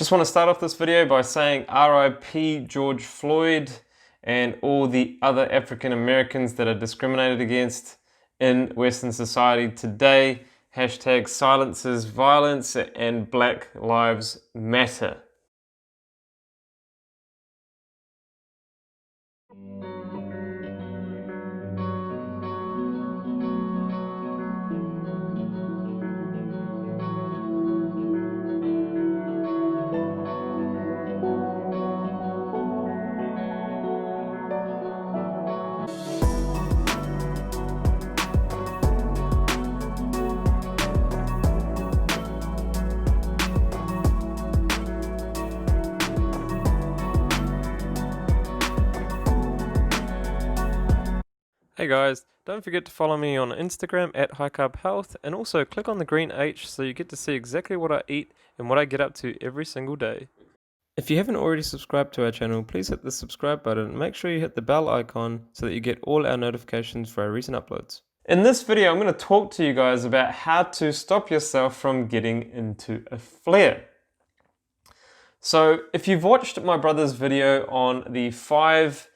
Just want to start off this video by saying RIP George Floyd and all the other African Americans that are discriminated against in Western society today. Hashtag silences violence and Black Lives Matter. Hey guys, don't forget to follow me on Instagram at highcarbhealth and also click on the green H so you get to see exactly what I eat and what I get up to every single day. If you haven't already subscribed to our channel, please hit the subscribe button and make sure you hit the bell icon so that you get all our notifications for our recent uploads. In this video, I'm going to talk to you guys about how to stop yourself from getting into a flare. So if you've watched my brother's video on the 5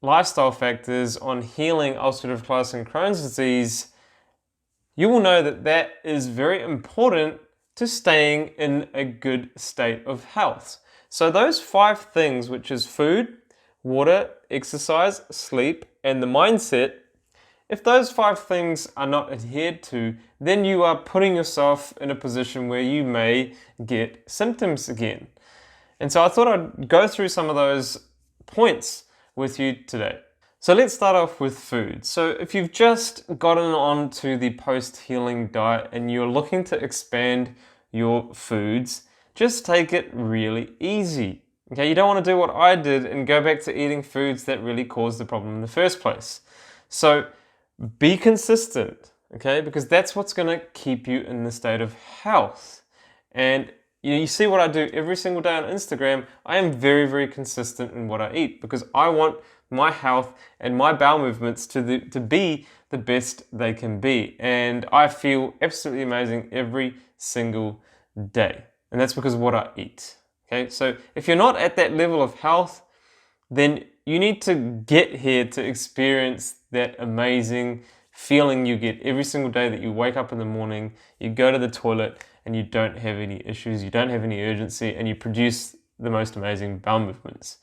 lifestyle factors on healing ulcerative colitis and Crohn's disease, you will know that that is very important to staying in a good state of health. So those 5 things, which is food, water, exercise, sleep, and the mindset, if those 5 things are not adhered to, then you are putting yourself in a position where you may get symptoms again. And so I thought I'd go through some of those points with you today. So let's start off with food. So if you've just gotten onto the post-healing diet and you're looking to expand your foods, just take it really easy. Okay, you don't want to do what I did and go back to eating foods that really caused the problem in the first place. So be consistent, okay, because that's what's going to keep you in the state of health. And you see what I do every single day on Instagram. I am very, very consistent in what I eat because I want my health and my bowel movements to be the best they can be. And I feel absolutely amazing every single day. And that's because of what I eat. Okay, so if you're not at that level of health, then you need to get here to experience that amazing feeling you get every single day that you wake up in the morning, you go to the toilet, and you don't have any issues, you don't have any urgency, and you produce the most amazing bowel movements.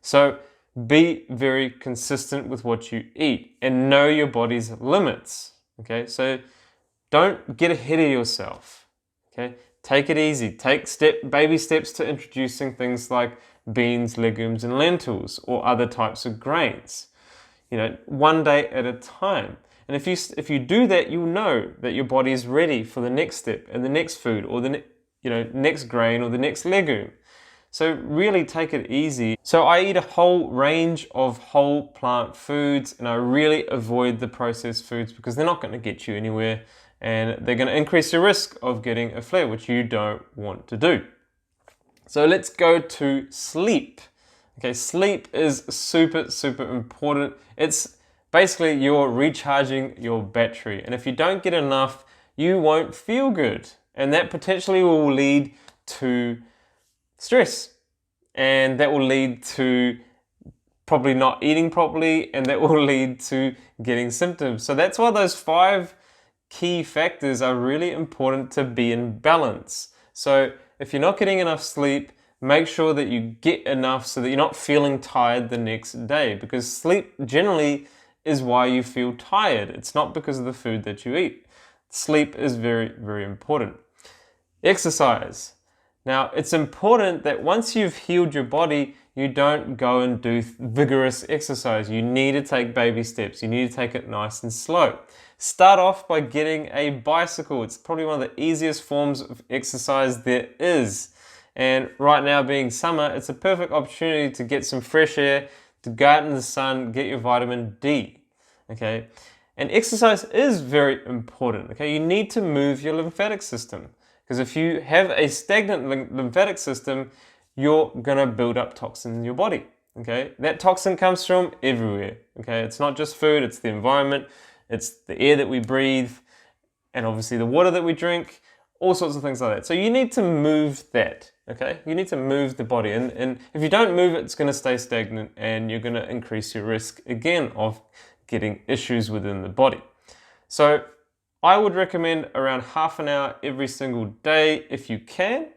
So be very consistent with what you eat and know your body's limits. Okay, so don't get ahead of yourself. Okay, take it easy. Take baby steps to introducing things like beans, legumes, and lentils, or other types of grains. You know, one day at a time. And if you do that, you'll know that your body is ready for the next step and the next food or the next grain or the next legume. So really take it easy. So I eat a whole range of whole plant foods and I really avoid the processed foods because they're not going to get you anywhere and they're going to increase your risk of getting a flare, which you don't want to do. So let's go to sleep. Okay, sleep is super, super important. It's basically you're recharging your battery, and if you don't get enough, you won't feel good, and that potentially will lead to stress, and that will lead to probably not eating properly, and that will lead to getting symptoms. So that's why those 5 key factors are really important to be in balance. So if you're not getting enough sleep, make sure that you get enough so that you're not feeling tired the next day, because sleep generally is why you feel tired. It's not because of the food that you eat. Sleep is very, very important. Exercise. Now, it's important that once you've healed your body, you don't go and do vigorous exercise. You need to take baby steps. You need to take it nice and slow. Start off by getting a bicycle. It's probably one of the easiest forms of exercise there is. And right now being summer, it's a perfect opportunity to get some fresh air, to go out in the sun, get your vitamin D, okay? And exercise is very important, okay? You need to move your lymphatic system because if you have a stagnant lymphatic system, you're gonna build up toxins in your body, okay? That toxin comes from everywhere, okay? It's not just food, it's the environment, it's the air that we breathe, and obviously the water that we drink. all sorts of things like that. So you need to move that, okay? You need to move the body. And if you don't move it, it's going to stay stagnant and you're going to increase your risk again of getting issues within the body. So I would recommend around half an hour every single day if you can.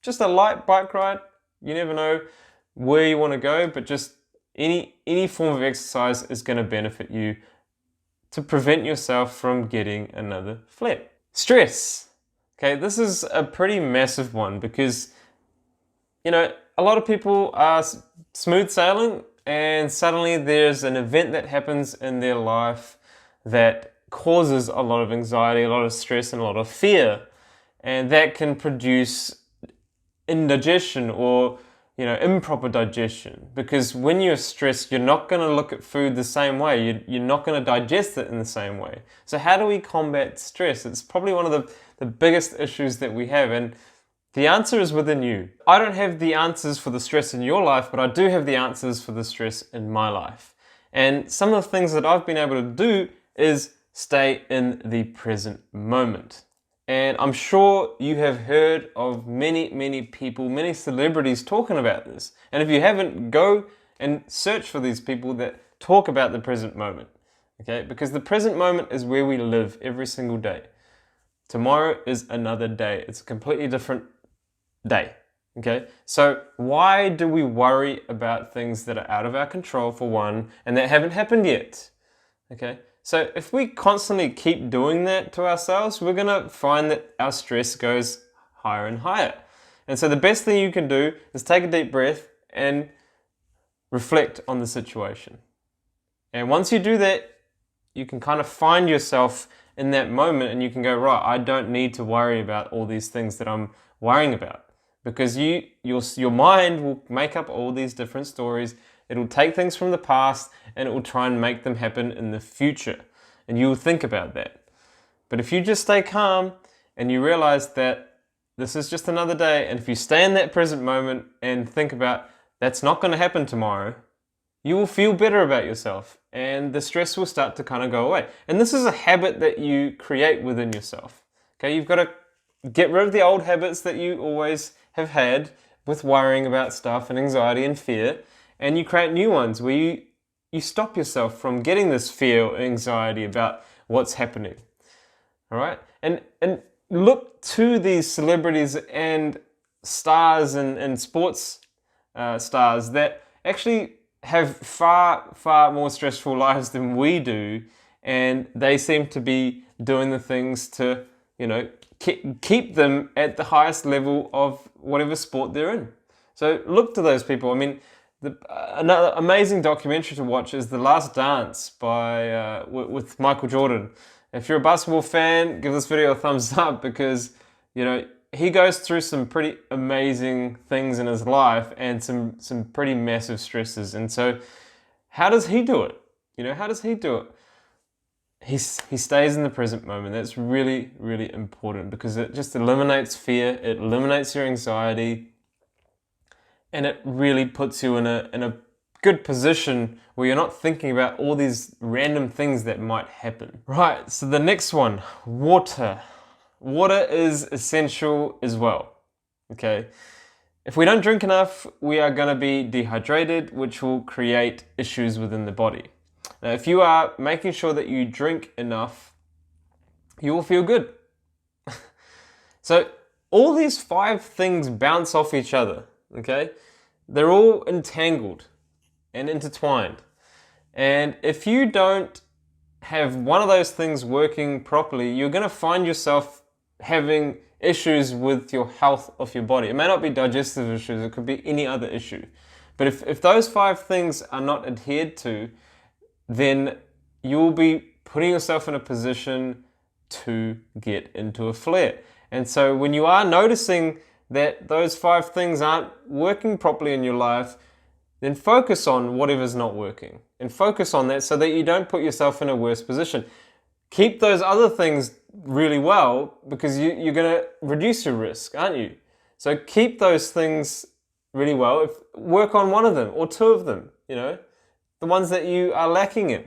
Just a light bike ride. You never know where you want to go, but just any form of exercise is going to benefit you to prevent yourself from getting another flare. Stress. Okay, this is a pretty massive one because, you know, a lot of people are smooth sailing and suddenly there's an event that happens in their life that causes a lot of anxiety, a lot of stress, and a lot of fear. And that can produce indigestion or, you know, improper digestion, because when you're stressed, you're not going to look at food the same way. You're not going to digest it in the same way. So how do we combat stress? It's probably one of the biggest issues that we have, and the answer is within you. I don't have the answers for the stress in your life, but I do have the answers for the stress in my life. And some of the things that I've been able to do is stay in the present moment. And I'm sure you have heard of many people, many celebrities talking about this. And if you haven't, go and search for these people that talk about the present moment. Okay? Because the present moment is where we live every single day. Tomorrow is another day. It's a completely different day. Okay? So why do we worry about things that are out of our control, for one, and that haven't happened yet? Okay? So if we constantly keep doing that to ourselves, we're going to find that our stress goes higher and higher. And so the best thing you can do is take a deep breath and reflect on the situation. And once you do that, you can kind of find yourself in that moment and you can go, right, I don't need to worry about all these things that I'm worrying about. Because your mind will make up all these different stories. It'll take things from the past and it will try and make them happen in the future. And you'll think about that. But if you just stay calm and you realize that this is just another day, and if you stay in that present moment and think about that's not going to happen tomorrow, you will feel better about yourself and the stress will start to kind of go away. And this is a habit that you create within yourself. Okay, you've got to get rid of the old habits that you always have had with worrying about stuff and anxiety and fear. And you create new ones where you stop yourself from getting this fear or anxiety about what's happening. All right? And look to these celebrities and stars and sports stars that actually have far more stressful lives than we do. And they seem to be doing the things to, you know, keep them at the highest level of whatever sport they're in. So look to those people. I mean, another amazing documentary to watch is The Last Dance by with Michael Jordan. If you're a basketball fan, give this video a thumbs up because, you know, he goes through some pretty amazing things in his life and some pretty massive stresses. And so how does he do it? You know, how does he do it? He stays in the present moment. That's really, really important because it just eliminates fear. It eliminates your anxiety. And it really puts you in a good position where you're not thinking about all these random things that might happen. Right, so the next one, water. Water is essential as well, okay? If we don't drink enough, we are gonna be dehydrated, which will create issues within the body. Now, if you are making sure that you drink enough, you will feel good. So all these 5 things bounce off each other. Okay, they're all entangled and intertwined. And if you don't have one of those things working properly, you're going to find yourself having issues with your health of your body. It may not be digestive issues, it could be any other issue. But if those 5 things are not adhered to, then you'll be putting yourself in a position to get into a flare. And so when you are noticing that those 5 things aren't working properly in your life, then focus on whatever's not working. And focus on that so that you don't put yourself in a worse position. Keep those other things really well because you're going to reduce your risk, aren't you? So keep those things really well. Work on one of them or 2 of them, you know, the ones that you are lacking in.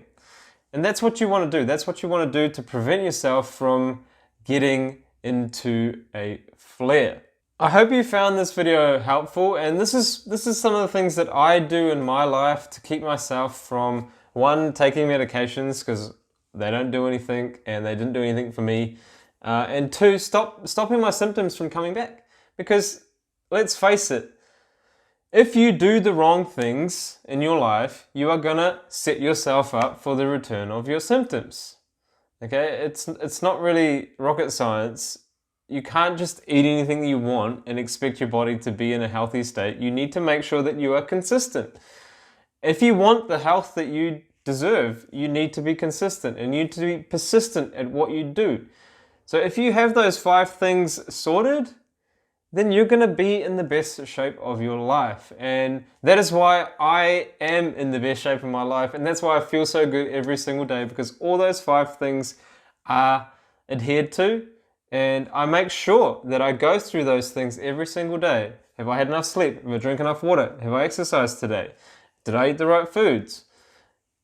And that's what you want to do. That's what you want to do to prevent yourself from getting into a flare. I hope you found this video helpful, and this is some of the things that I do in my life to keep myself from, one, taking medications because they don't do anything and they didn't do anything for me, and two, stopping my symptoms from coming back. Because let's face it, if you do the wrong things in your life, you are gonna set yourself up for the return of your symptoms. Okay, it's not really rocket science. You can't just eat anything you want and expect your body to be in a healthy state. You need to make sure that you are consistent. If you want the health that you deserve, you need to be consistent and you need to be persistent at what you do. So if you have those 5 things sorted, then you're going to be in the best shape of your life. And that is why I am in the best shape of my life. And that's why I feel so good every single day, because all those 5 things are adhered to. And I make sure that I go through those things every single day. Have I had enough sleep? Have I drank enough water? Have I exercised today? Did I eat the right foods?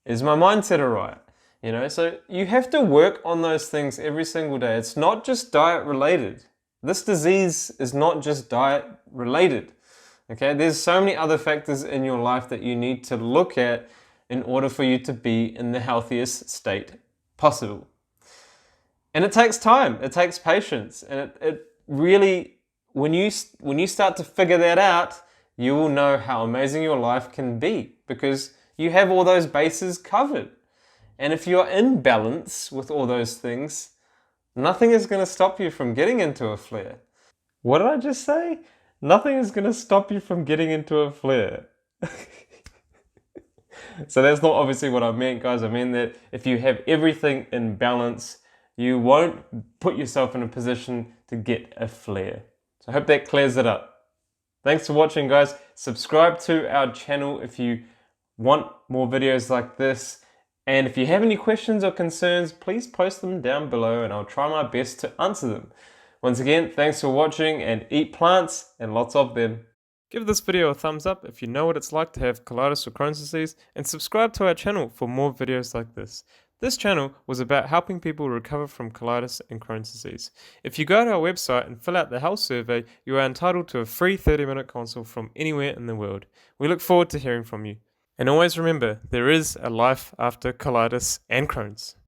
Is my mindset alright? You know, so you have to work on those things every single day. It's not just diet related. This disease is not just diet related. Okay, there's so many other factors in your life that you need to look at in order for you to be in the healthiest state possible. And it takes time, it takes patience, and it really, when you start to figure that out, you will know how amazing your life can be, because you have all those bases covered. And if you're in balance with all those things, nothing is going to stop you from getting into a flare. What did I just say? Nothing is going to stop you from getting into a flare. So that's not obviously what I meant, guys. I mean that if you have everything in balance, you won't put yourself in a position to get a flare. So I hope that clears it up. Thanks for watching, guys. Subscribe to our channel if you want more videos like this. And if you have any questions or concerns, please post them down below and I'll try my best to answer them. Once again, thanks for watching, and eat plants and lots of them. Give this video a thumbs up if you know what it's like to have colitis or Crohn's disease, and subscribe to our channel for more videos like this. This channel was about helping people recover from colitis and Crohn's disease. If you go to our website and fill out the health survey, you are entitled to a free 30-minute consult from anywhere in the world. We look forward to hearing from you. And always remember, there is a life after colitis and Crohn's.